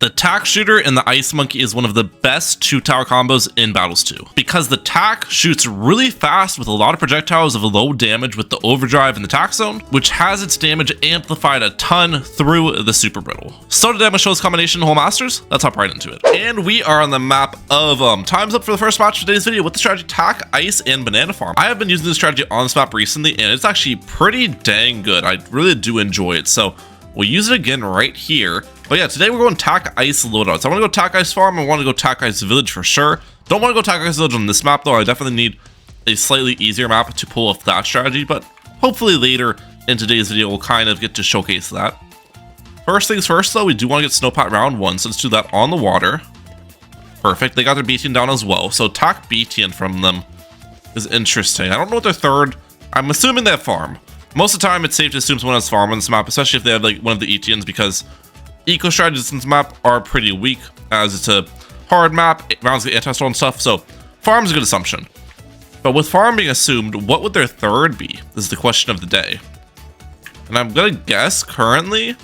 The Tack Shooter and the Ice Monkey is one of the best 2-tower combos in Battles 2, because the Tack shoots really fast with a lot of projectiles of low damage with the Overdrive and the Tack Zone, which has its damage amplified a ton through the Super Brittle. So to damage shows combination Whole Masters, let's hop right into it. And we are on the map of Time's Up for the first match of today's video with the strategy Tack, Ice, and Banana Farm. I have been using this strategy on this map recently, and it's actually pretty dang good. I really do enjoy it, so we'll use it again right here. But yeah, today we're going Tack Ice loadouts. I want to go Tack Ice Farm. I want to go Tack Ice Village for sure. Don't want to go Tack Ice Village on this map though. I definitely need a slightly easier map to pull off that strategy, but hopefully later in today's video we'll kind of get to showcase that. First things first though, we do want to get Snowpat round 1, so let's do that on the water. Perfect. They got their BTN down as well, so Tack BTN from them is interesting. I don't know what their third... I'm assuming they have farm. Most of the time it's safe to assume someone has farm on this map, especially if they have like one of the ETNs, because eco strategies in this map are pretty weak, as it's a hard map, it rounds the anti-stall and stuff, so farm's a good assumption. But with farm being assumed, what would their third be? This is the question of the day. And I'm gonna guess currently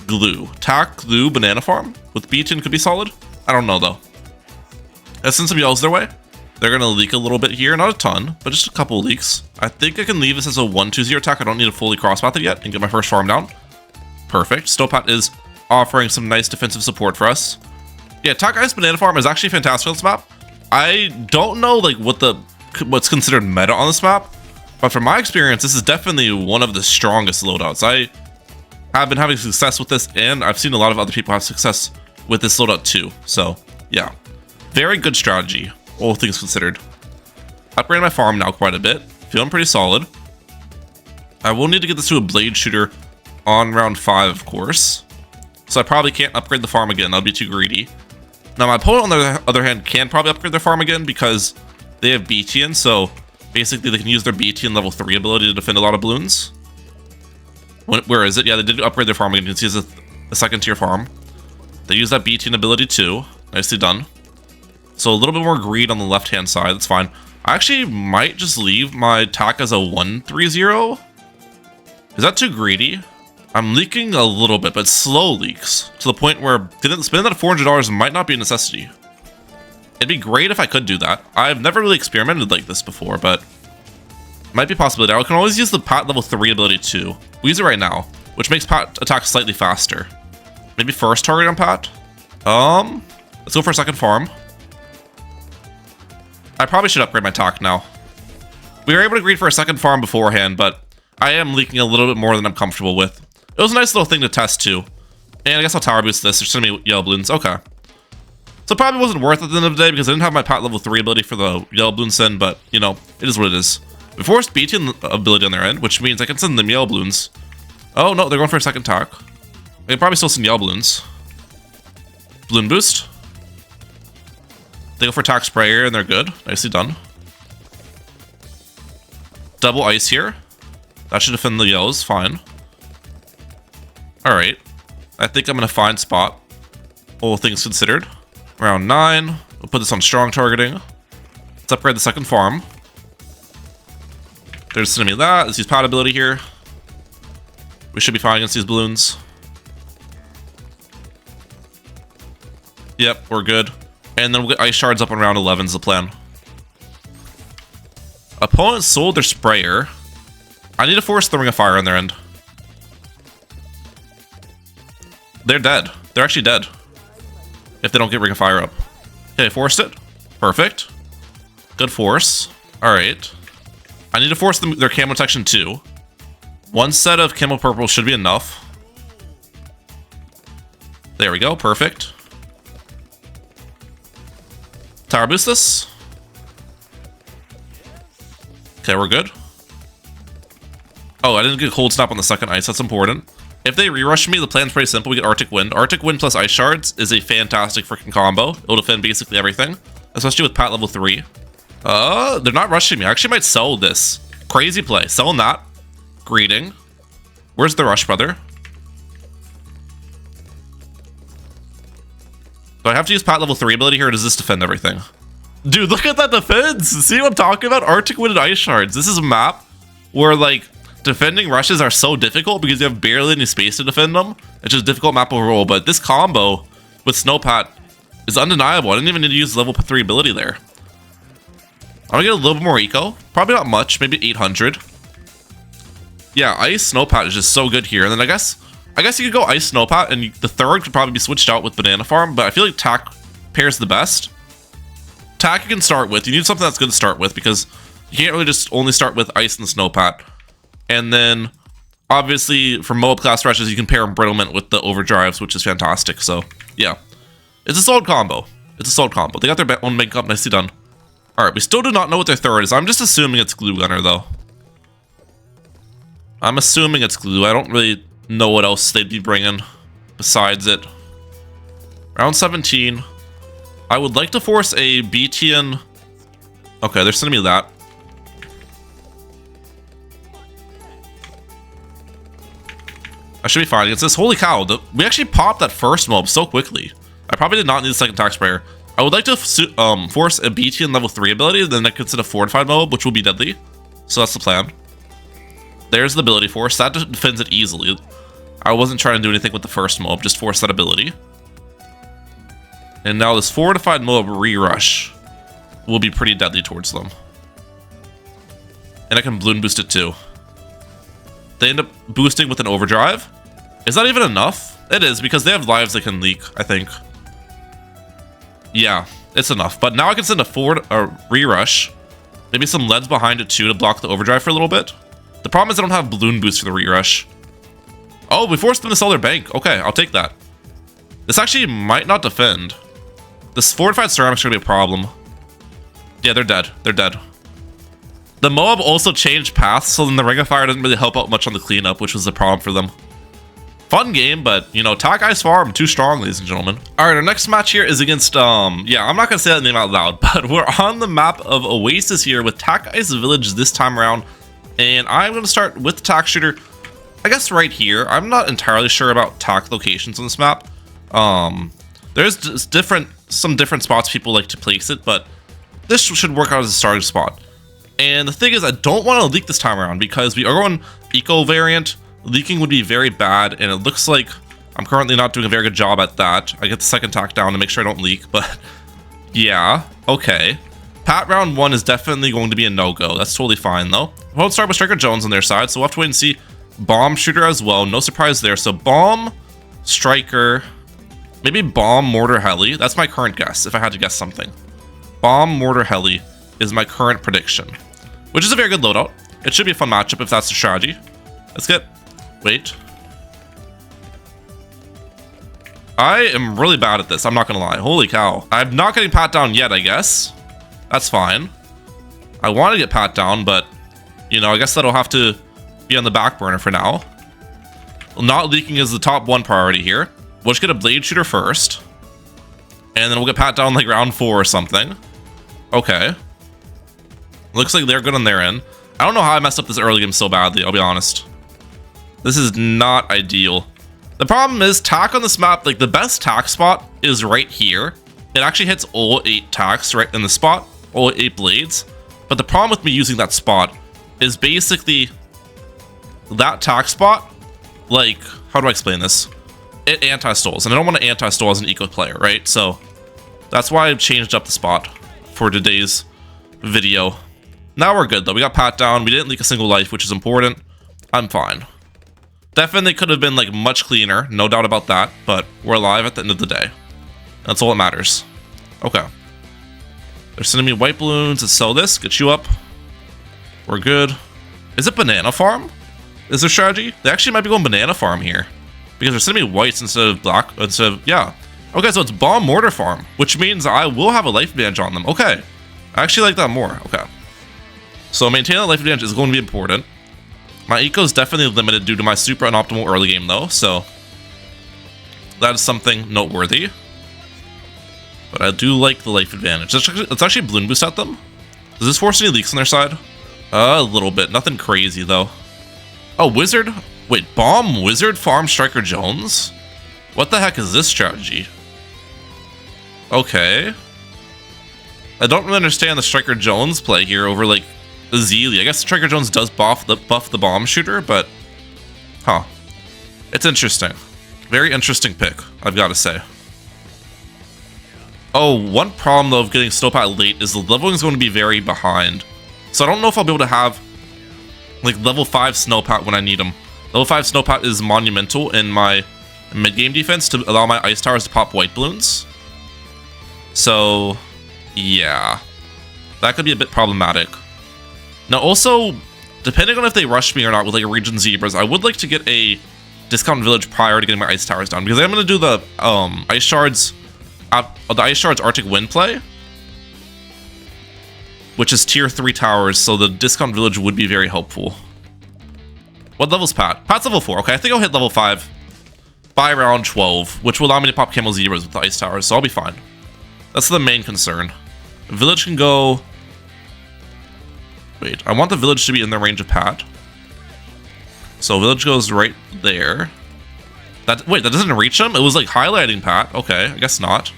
glue. Tack, glue, banana farm with BTN could be solid. I don't know though. Let's send some yells their way. They're gonna leak a little bit here, not a ton, but just a couple of leaks. I think I can leave this as a 1-2-0 attack. I don't need to fully crosspath it yet and get my first farm down. Perfect. Snowpat is offering some nice defensive support for us. Yeah, Tack Ice Banana Farm is actually fantastic on this map. I don't know like what's considered meta on this map, but from my experience, this is definitely one of the strongest loadouts. I have been having success with this, and I've seen a lot of other people have success with this loadout too. So yeah, very good strategy, all things considered. Upgrading my farm now quite a bit, feeling pretty solid. I will need to get this to a blade shooter on round 5, of course. So I probably can't upgrade the farm again, that'll be too greedy. Now my opponent on the other hand can probably upgrade their farm again because they have BTN, so basically they can use their BTN level 3 ability to defend a lot of balloons. Where is it? Yeah, they did upgrade their farm again. You can see it's a second tier farm. They use that BTN ability too. Nicely done. So a little bit more greed on the left hand side, that's fine. I actually might just leave my Tack as a 1-3-0. Is that too greedy? I'm leaking a little bit, but slow leaks to the point where spending that $400 might not be a necessity. It'd be great if I could do that. I've never really experimented like this before, but might be a possibility. I can always use the Pat level 3 ability too. We use it right now, which makes Pat attack slightly faster. Maybe first target on Pat. Let's go for a second farm. I probably should upgrade my Tack now. We were able to greed for a second farm beforehand, but I am leaking a little bit more than I'm comfortable with. It was a nice little thing to test too. And I guess I'll tower boost this. There's so many yellow balloons. Okay. So it probably wasn't worth it at the end of the day because I didn't have my Pat level 3 ability for the yellow balloon send, but you know, it is what it is. We forced BTN ability on their end, which means I can send them yellow balloons. Oh no, they're going for a second Tack. I can probably still send yellow balloons. Balloon boost. They go for Tack sprayer and they're good. Nicely done. Double ice here. That should defend the yellows, fine. Alright. I think I'm in a fine spot. All things considered. Round 9. We'll put this on strong targeting. Let's upgrade the second farm. They're just sending me that. Let's use Pat ability here. We should be fine against these balloons. Yep, we're good. And then we'll get ice shards up on round 11 is the plan. Opponent sold their sprayer. I need to force the Ring of Fire on their end. They're dead. They're actually dead. If they don't get Ring of Fire up. Okay, forced it. Perfect. Good force. Alright. I need to force them their camo protection too. One set of camo purple should be enough. There we go. Perfect. Tower boost this. Okay, we're good. Oh, I didn't get cold snap on the second ice. That's important. If they re-rush me, the plan's pretty simple. We get Arctic Wind. Arctic Wind plus Ice Shards is a fantastic freaking combo. It'll defend basically everything, especially with Pat level 3. They're not rushing me. I actually might sell this. Crazy play. Selling that. Greeting. Where's the rush, brother? Do I have to use Pat level 3 ability here, or does this defend everything? Dude, look at that defense! See what I'm talking about? Arctic Wind and Ice Shards. This is a map where, like, defending rushes are so difficult because you have barely any space to defend them. It's just a difficult map overall, but this combo with Snowpat is undeniable. I didn't even need to use level 3 ability there. I'm gonna get a little bit more eco. Probably not much, maybe 800. Yeah, Ice Snowpat is just so good here. And then I guess you could go Ice Snowpat, and the third could probably be switched out with Banana Farm, but I feel like Tack pairs the best. Tack you can start with. You need something that's good to start with, because you can't really just only start with Ice and Snowpat. And then, obviously, for Moab class rushes, you can pair Embrittlement with the Overdrives, which is fantastic. So, yeah. It's a solid combo. It's a solid combo. They got their own makeup nicely done. Alright, we still do not know what their third is. I'm just assuming it's Glue Gunner, though. I'm assuming it's Glue. I don't really know what else they'd be bringing besides it. Round 17. I would like to force a BTN. Okay, they're sending me that. I should be fine against this. Holy cow, we actually popped that first mob so quickly. I probably did not need a second Tack Sprayer. I would like to force a BTN level 3 ability, then I could set a fortified mob, which will be deadly. So that's the plan. There's the ability force. That defends it easily. I wasn't trying to do anything with the first mob, just force that ability. And now this fortified mob re-rush will be pretty deadly towards them. And I can balloon boost it too. They end up boosting with an overdrive. Is that even enough? It is, because they have lives that can leak, I think. Yeah, it's enough. But now I can send a re-rush. Maybe some leads behind it too to block the overdrive for a little bit. The problem is I don't have balloon boost for the re-rush. Oh, we forced them to sell their bank. Okay, I'll take that. This actually might not defend. This fortified ceramic's gonna be a problem. Yeah, they're dead. They're dead. The Moab also changed paths, so then the Ring of Fire doesn't really help out much on the cleanup, which was the problem for them. Fun game, but, you know, Tack Ice Farm, too strong, ladies and gentlemen. Alright, our next match here is against, yeah, I'm not gonna say that name out loud, but we're on the map of Oasis here with Tack Ice Village this time around. And I'm going to start with the Tack Shooter, I guess right here. I'm not entirely sure about Tack locations on this map. There's just some different spots people like to place it, but this should work out as a starting spot. And the thing is, I don't want to leak this time around because we are going eco variant. Leaking would be very bad, and it looks like I'm currently not doing a very good job at that. I get the second tack down to make sure I don't leak, but yeah, okay. Pat round 1 is definitely going to be a no-go. That's totally fine, though. We'll start with Striker Jones on their side, so we'll have to wait and see. Bomb Shooter as well. No surprise there. So Bomb, Striker, maybe Bomb, Mortar, Heli. That's my current guess, if I had to guess something. Bomb, Mortar, Heli is my current prediction, which is a very good loadout. It should be a fun matchup if that's the strategy. Let's get... Wait. I am really bad at this, I'm not gonna lie. Holy cow. I'm not getting pat down yet, I guess. That's fine. I want to get pat down, but, you know, I guess that'll have to be on the back burner for now. Not leaking is the top 1 priority here. We'll just get a Blade Shooter first. And then we'll get pat down like round 4 or something. Okay. Looks like they're good on their end. I don't know how I messed up this early game so badly, I'll be honest. This is not ideal. The problem is, tack on this map, like the best tack spot is right here. It actually hits all 8 tacks right in the spot, all 8 blades. But the problem with me using that spot is basically that tack spot, like, how do I explain this? It anti-stoles, and I don't want to anti-stole as an eco player, right? So that's why I've changed up the spot for today's video. Now we're good though. We got pat down. We didn't leak a single life, which is important. I'm fine. Definitely could have been like much cleaner, no doubt about that, but we're alive at the end of the day. That's all that matters. Okay. They're sending me white balloons. Let's sell this. Get you up. We're good. Is it Banana Farm? Is their strategy? They actually might be going Banana Farm here, because they're sending me whites instead of black. Instead of, yeah. Okay, so it's Bomb Mortar Farm, which means I will have a life advantage on them. Okay. I actually like that more. Okay. So maintaining a life advantage is going to be important. My eco is definitely limited due to my super unoptimal early game though, so that is something noteworthy. But I do like the life advantage. Let's actually balloon boost at them. Does this force any leaks on their side? A little bit. Nothing crazy though. Oh, Wizard? Wait, Bomb Wizard Farm Striker Jones? What the heck is this strategy? Okay. I don't really understand the Striker Jones play here over like Azili. I guess Striker Jones does buff the Bomb Shooter, but huh. It's interesting. Very interesting pick, I've got to say. Oh, one problem though of getting Snowpat late is the leveling is going to be very behind. So I don't know if I'll be able to have like level 5 Snowpat when I need them. Level 5 Snowpat is monumental in my mid-game defense to allow my ice towers to pop white balloons. So, yeah. That could be a bit problematic. Now also, depending on if they rush me or not with like region zebras, I would like to get a discount village prior to getting my ice towers down, because I'm going to do the ice shards Arctic Wind play, which is tier 3 towers, so the discount village would be very helpful. What level's Pat? Pat's level 4. Okay, I think I'll hit level 5 by round 12, which will allow me to pop camo zebras with the ice towers, so I'll be fine. That's the main concern. Village can go... Wait, I want the village to be in the range of Pat. So village goes right there. Wait, that doesn't reach him? It was like highlighting Pat. Okay, I guess not.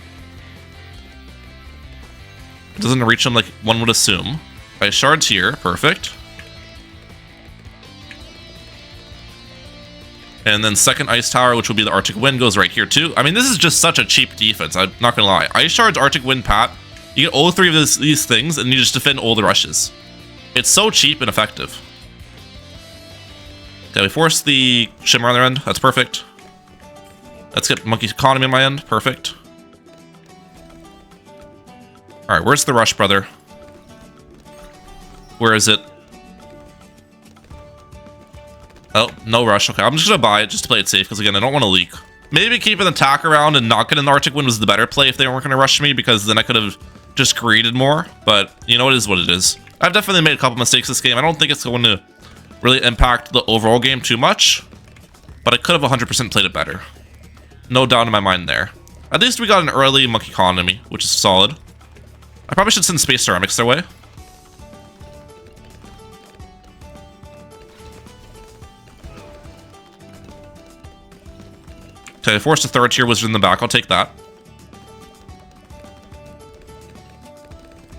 It doesn't reach him like one would assume. Ice shards here, perfect. And then second ice tower, which will be the Arctic Wind, goes right here too. I mean, this is just such a cheap defense, I'm not gonna lie. Ice shards, Arctic Wind, Pat. You get all 3 of these things, and you just defend all the rushes. It's so cheap and effective. Okay, we force the Shimmer on their end. That's perfect. Let's get Monkey Economy on my end. Perfect. Alright, where's the rush, brother? Where is it? Oh, no rush. Okay, I'm just gonna buy it just to play it safe, because again, I don't want to leak. Maybe keeping the attack around and not getting the Arctic Wind was the better play if they weren't gonna rush me, because then I could have just created more. But, you know, it is what it is. I've definitely made a couple mistakes this game. I don't think it's going to really impact the overall game too much, but I could have 100% played it better. No doubt in my mind there. At least we got an early Monkey Economy, which is solid. I probably should send Space Ceramics their way. Okay, forced a third tier wizard in the back. I'll take that.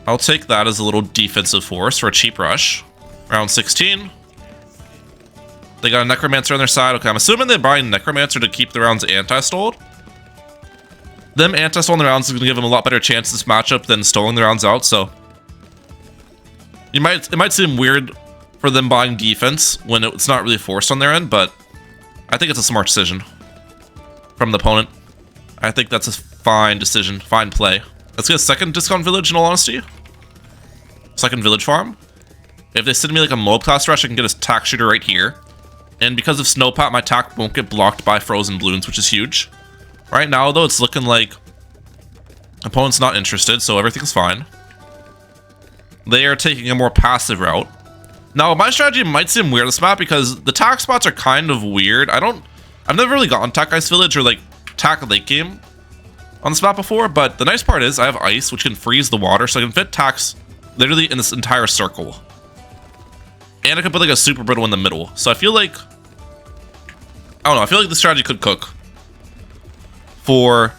I'll take that as a little defensive force for a cheap rush. Round 16. They got a Necromancer on their side. Okay, I'm assuming they're buying Necromancer to keep the rounds anti-stalled. Them anti-stalling the rounds is going to give them a lot better chance this matchup than stalling the rounds out, so... It might seem weird for them buying defense when it's not really forced on their end, but I think it's a smart decision from the opponent. I think that's a fine decision, fine play. Let's get a second discount village, in all honesty. Second village farm. If they send me like a mob class rush, I can get a tack shooter right here. And because of Snowpat, my tack won't get blocked by frozen Bloons, which is huge. Right now, though, it's looking like opponent's not interested, so everything's fine. They are taking a more passive route. Now, my strategy might seem weird on this map because the tack spots are kind of weird. I've never really gotten Tack Ice Village or like Tack Lake Game on this map before, but the nice part is I have ice, which can freeze the water, so I can fit tacks literally in this entire circle. And I can put like a super brittle in the middle. So I feel like, I don't know, I feel like the strategy could cook for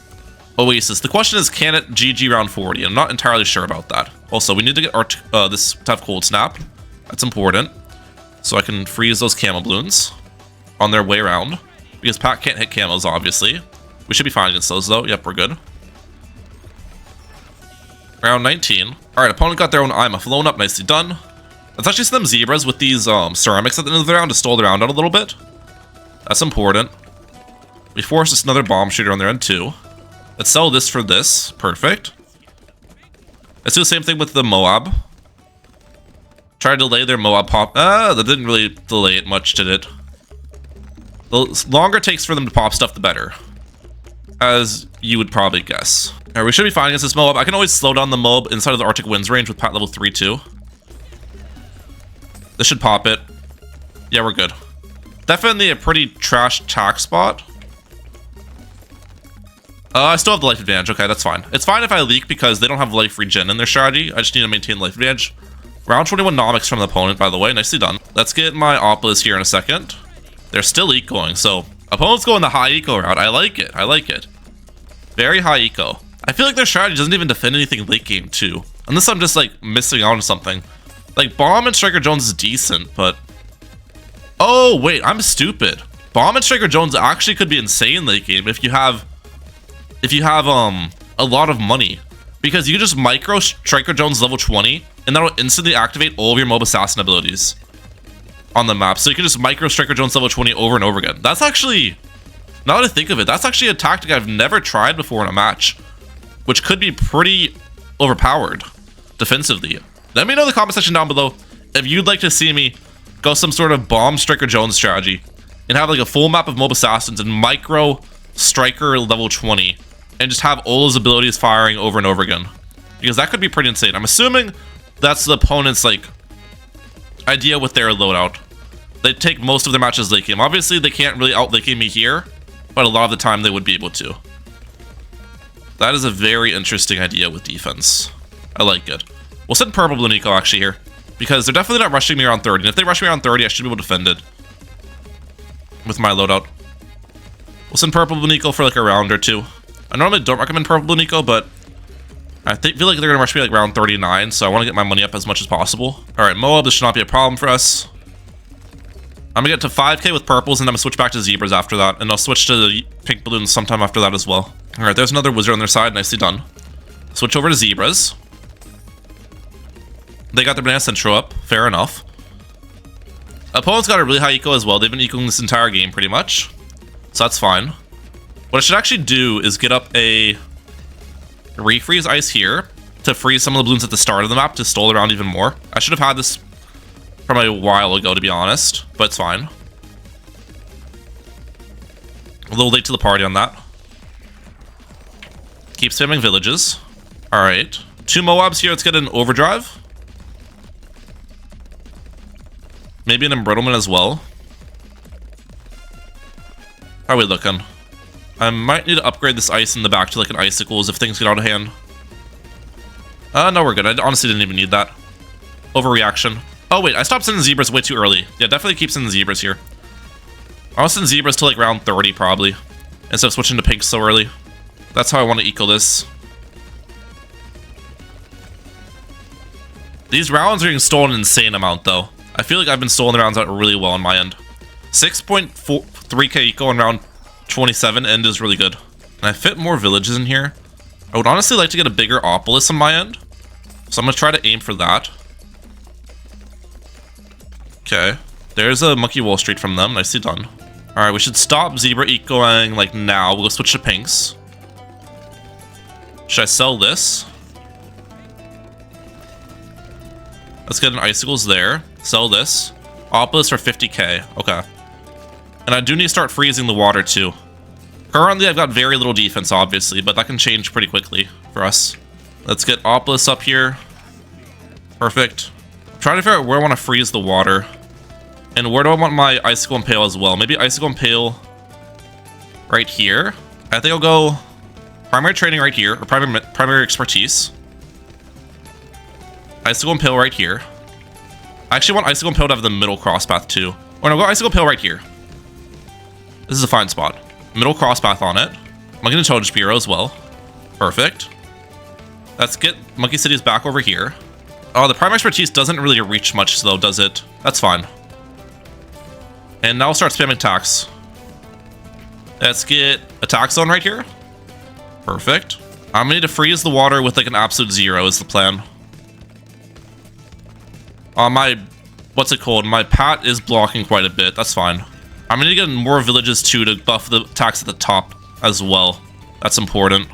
Oasis. The question is, can it GG round 40? I'm not entirely sure about that. Also, we need to get this tough cold snap. That's important. So I can freeze those camo balloons on their way around. Because Pat can't hit camos, obviously. We should be fine against those, though. Yep, we're good. Round 19. Alright, opponent got their own IMA flown up. Nicely done. Let's actually send them zebras with these ceramics at the end of the round to stall the round out a little bit. That's important. We forced us another bomb shooter on their end, too. Let's sell this for this. Perfect. Let's do the same thing with the Moab. Try to delay their Moab pop. That didn't really delay it much, did it? The longer it takes for them to pop stuff, the better. As you would probably guess. Alright, we should be fine against this Moab. I can always slow down the Moab inside of the Arctic Winds range with Pat level 3 too. This should pop it. Yeah, we're good. Definitely a pretty trash tack spot. I still have the life advantage. Okay, that's fine. It's fine if I leak because they don't have life regen in their strategy. I just need to maintain life advantage. Round 21 nomics from the opponent, by the way. Nicely done. Let's get my Opolis here in a second. They're still ecoing, so opponent's going the high eco route. I like it. I like it. Very high eco. I feel like their strategy doesn't even defend anything late game too. Unless I'm just like missing out on something. Like Bomb and Striker Jones is decent, but... Oh, wait, I'm stupid. Bomb and Striker Jones actually could be insane late game if you have a lot of money. Because you can just micro Striker Jones level 20, and that'll instantly activate all of your Mob Assassin abilities on the map. So you can just micro Striker Jones level 20 over and over again. That's actually, now that I think of it, that's actually a tactic I've never tried before in a match, which could be pretty overpowered defensively. Let me know in the comment section down below if you'd like to see me go some sort of bomb Striker Jones strategy and have like a full map of Mob Assassins and micro Striker level 20 and just have all his abilities firing over and over again. Because that could be pretty insane. I'm assuming that's the opponent's like idea with their loadout. They take most of their matches late game. Obviously they can't really out late game me here, but a lot of the time they would be able to. That is a very interesting idea with defense. I like it. We'll send purple Blue Nico actually here, because they're definitely not rushing me around 30. And if they rush me around 30, I should be able to defend it with my loadout. We'll send purple Blue Nico for like a round or two. I normally don't recommend purple Blue Nico, but I feel like they're gonna rush me like round 39, so I want to get my money up as much as possible. All right, Moab, this should not be a problem for us. I'm gonna get to 5k with purples, and I'm gonna switch back to zebras after that, and I'll switch to the pink balloons sometime after that as well. All right, there's another wizard on their side, nicely done. Switch over to zebras. They got their banana central up, fair enough. Opponent's got a really high eco as well. They've been ecoing this entire game pretty much, so that's fine. What I should actually do is get up a refreeze ice here to freeze some of the balloons at the start of the map to stall around even more. I should have had this from a while ago, to be honest, but it's fine. A little late to the party on that. Keep spamming villages. All right, 2 Moabs here. Let's get an overdrive. Maybe an embrittlement as well. How are we looking? I might need to upgrade this ice in the back to like an icicles if things get out of hand. No, we're good. I honestly didn't even need that. Overreaction. Oh wait, I stopped sending zebras way too early. Yeah, definitely keep sending zebras here. I'll send zebras to like round 30 probably, instead of switching to pinks so early. That's how I want to eco this. These rounds are getting stolen an insane amount though. I feel like I've been stolen the rounds out really well on my end. 6.3k eco in round 27 end is really good. And I fit more villages in here. I would honestly like to get a bigger Opolis on my end, so I'm gonna try to aim for that. Okay, there's a Monkey Wall Street from them, nicely done. All right, we should stop zebra ecoing like now. We'll switch to pinks. Should I sell this? Let's get an icicles there. Sell this. Opolis for 50k. Okay. And I do need to start freezing the water too. Currently, I've got very little defense, obviously, but that can change pretty quickly for us. Let's get Opolis up here. Perfect. I'm trying to figure out where I want to freeze the water. And where do I want my Icicle Impale as well? Maybe Icicle Impale right here. I think I'll go primary training right here, or primary expertise. Icicle Impale right here. I actually want Icicle Impale to have the middle cross path too. Or no, go Icicle Impale right here. This is a fine spot. Middle cross path on it. Monkey and Toad Spear as well. Perfect. Let's get Monkey Cities back over here. Oh, the primary expertise doesn't really reach much though, does it? That's fine. And now I'll start spamming tax. Let's get a tax zone right here. Perfect. I'm gonna need to freeze the water with like an absolute 0 is the plan. My, what's it called? My pat is blocking quite a bit. That's fine. I'm gonna get more villages too to buff the tax at the top as well. That's important.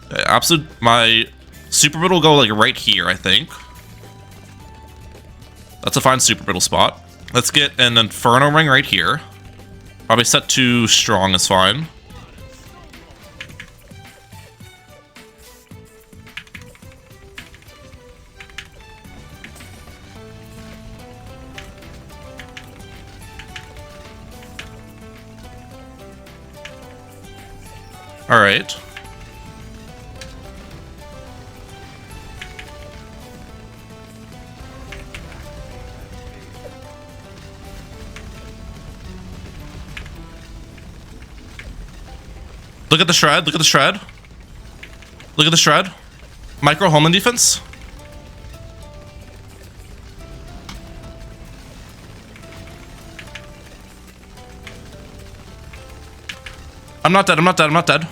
Okay, absolute, my super brittle will go like right here, I think. That's a fine super brittle spot. Let's get an Inferno Ring right here. Probably set to strong is fine. All right. Look at the shred. Look at the shred. Look at the shred. Micro homeland defense. I'm not dead. I'm not dead. I'm not dead.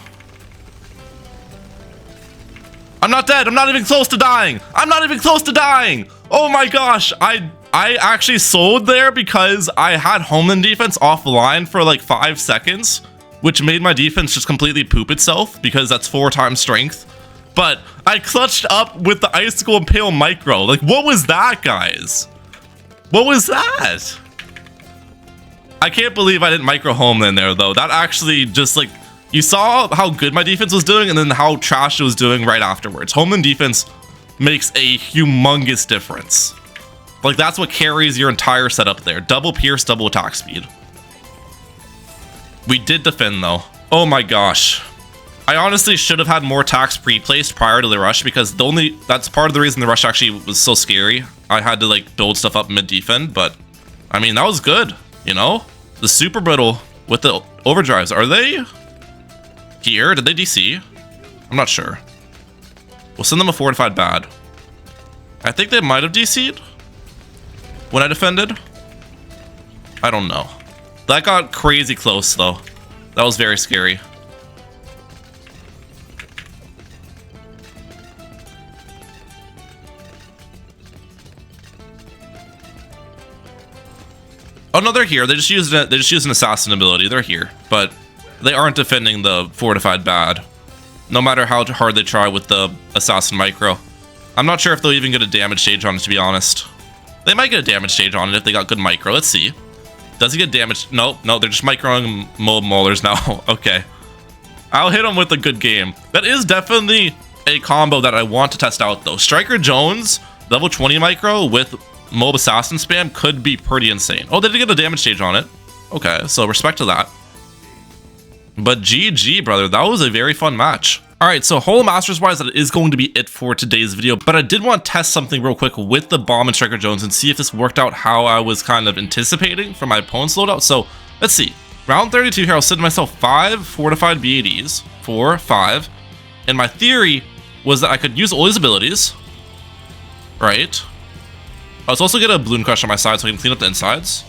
I'm not dead. I'm not even close to dying. I'm not even close to dying. Oh my gosh. I actually sold there because I had homeland defense offline for like 5 seconds, which made my defense just completely poop itself because that's 4 times strength. But I clutched up with the Icicle Impale Micro. Like, what was that, guys? What was that? I can't believe I didn't micro homeland there, though. That actually just, like, you saw how good my defense was doing and then how trash it was doing right afterwards. Homeland defense makes a humongous difference. Like, that's what carries your entire setup there. Double pierce, double attack speed. We did defend, though. Oh my gosh. I honestly should have had more attacks pre-placed prior to the rush because that's part of the reason the rush actually was so scary. I had to like build stuff up mid-defend, but I mean, that was good, you know? The super brittle with the overdrives, are they here? Did they DC? I'm not sure. We'll send them a fortified bad. I think they might have DC'd when I defended. I don't know. That got crazy close though. That was very scary. Oh no, they're here. They just used an assassin ability. They're here, but they aren't defending the fortified bad. No matter how hard they try with the assassin micro. I'm not sure if they'll even get a damage stage on it, to be honest. They might get a damage stage on it if they got good micro. Let's see. Does he get damage? No, they're just microing mold molars now. Okay. I'll hit him with a good game. That is definitely a combo that I want to test out though. Striker Jones, level 20 micro with Mob Assassin spam could be pretty insane. Oh, they did get a damage stage on it. Okay, so respect to that. But GG, brother. That was a very fun match. Alright, so Holo Masters wise, that is going to be it for today's video. But I did want to test something real quick with the bomb and Striker Jones and see if this worked out how I was kind of anticipating from my opponent's loadout. So let's see. Round 32 here, I'll send myself 5 fortified BADs. 4, 5. And my theory was that I could use all these abilities. Right? Let's also get a Bloon Crush on my side so I can clean up the insides.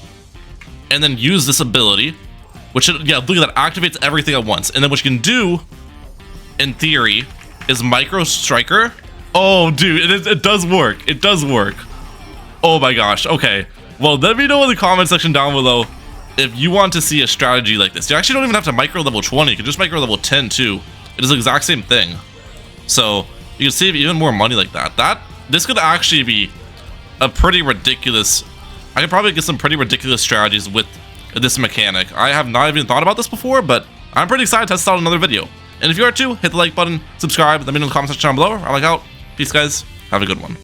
And then use this ability, which, yeah, look at that, activates everything at once. And then what you can do, in theory, is Micro Striker. Oh, dude, it does work. It does work. Oh my gosh, okay. Well, let me know in the comment section down below if you want to see a strategy like this. You actually don't even have to micro level 20. You can just micro level 10 too. It is the exact same thing. So you can save even more money like that. This could actually be a pretty ridiculous. I could probably get some pretty ridiculous strategies with this mechanic. I have not even thought about this before, but I'm pretty excited to test out another video. And if you are too, hit the like button, subscribe, let me know in the comment section down below. I'm out. Peace, guys. Have a good one.